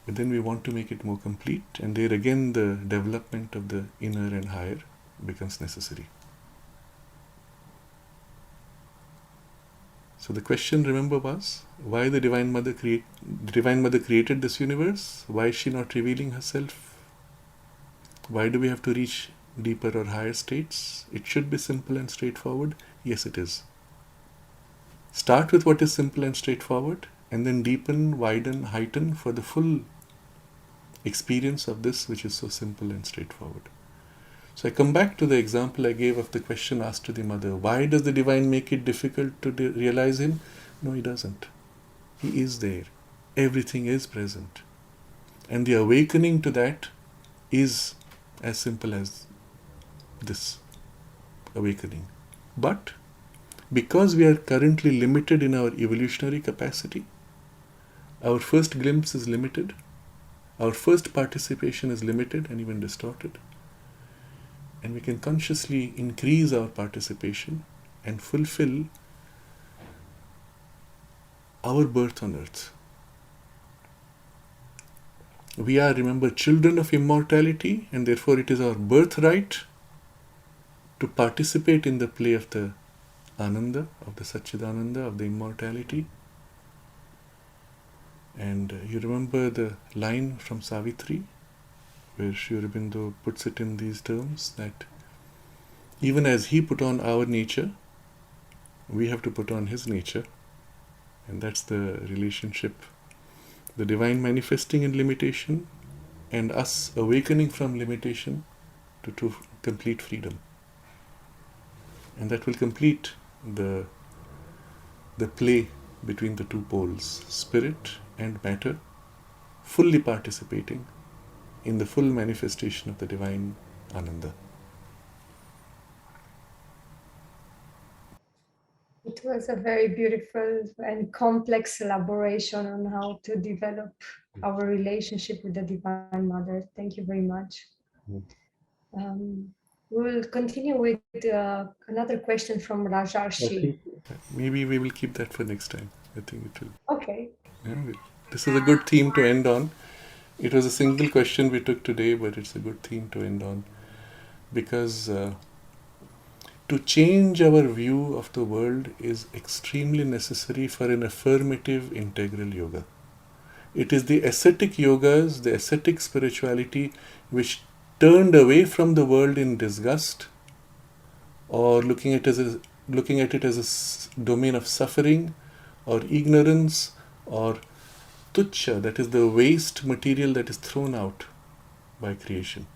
But then we want to make it more complete, and there again the development of the inner and higher becomes necessary. So the question, remember, was why the Divine Mother created this universe? Why is she not revealing herself? Why do we have to reach deeper or higher states? It should be simple and straightforward. Yes, it is. Start with what is simple and straightforward, and then deepen, widen, heighten for the full experience of this which is so simple and straightforward. So I come back to the example I gave of the question asked to the mother. Why does the Divine make it difficult to realize Him? No, He doesn't. He is there. Everything is present. And the awakening to that is as simple as this awakening. But because we are currently limited in our evolutionary capacity, our first glimpse is limited, our first participation is limited and even distorted, and we can consciously increase our participation and fulfill our birth on earth. We are, remember, children of immortality, and therefore it is our birthright to participate in the play of the Ananda, of the Satchidananda, of the immortality. And you remember the line from Savitri, where Sri Aurobindo puts it in these terms, that even as He put on our nature, we have to put on His nature. And that's the relationship. The Divine manifesting in limitation and us awakening from limitation to true complete freedom. And that will complete the play between the two poles, spirit and matter, fully participating in the full manifestation of the Divine Ananda. It was a very beautiful and complex elaboration on how to develop our relationship with the Divine Mother. Thank you very much. We will continue with another question from Rajarshi. Maybe we will keep that for next time. I think it will. Okay. Yeah, this is a good theme to end on. It was a single question we took today, but it's a good theme to end on. Because to change our view of the world is extremely necessary for an affirmative integral yoga. It is the ascetic yogas, the ascetic spirituality, which turned away from the world in disgust, or looking at it as a domain of suffering, or ignorance, or tuchya, that is the waste material that is thrown out by creation,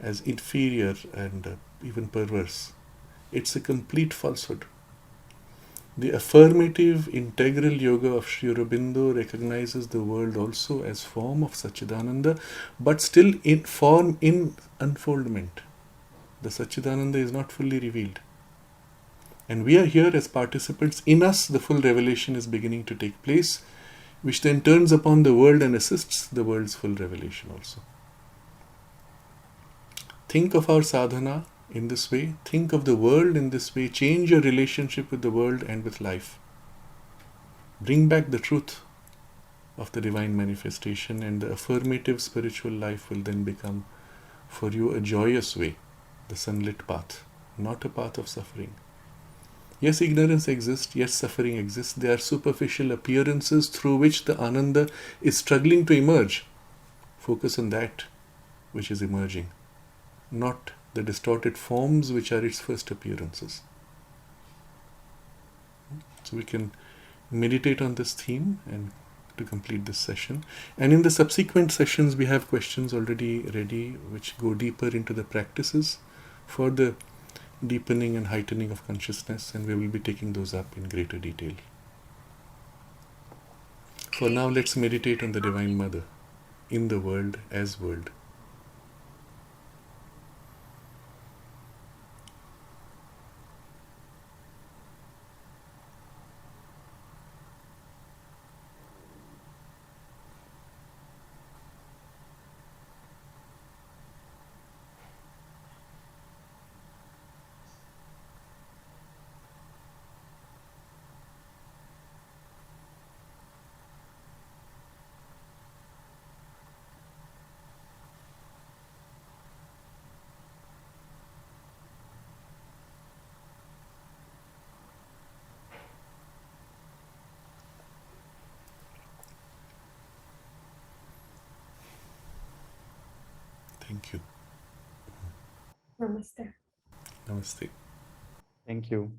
as inferior and even perverse. It's a complete falsehood. The affirmative integral yoga of Sri Aurobindo recognizes the world also as form of Satchidananda, but still in form in unfoldment. The Satchidananda is not fully revealed. And we are here as participants. In us, the full revelation is beginning to take place. which then turns upon the world and assists the world's full revelation also. Think of our sadhana in this way, think of the world in this way, change your relationship with the world and with life. Bring back the truth of the divine manifestation, and the affirmative spiritual life will then become for you a joyous way, the sunlit path, not a path of suffering. Yes, ignorance exists, yes, suffering exists. They are superficial appearances through which the Ananda is struggling to emerge. Focus on that which is emerging, not the distorted forms which are its first appearances. So we can meditate on this theme and to complete this session. And in the subsequent sessions, we have questions already ready which go deeper into the practices for the deepening and heightening of consciousness, and we will be taking those up in greater detail. For now, let's meditate on the Divine Mother in the world as world. Thank you. Namaste. Namaste. Thank you.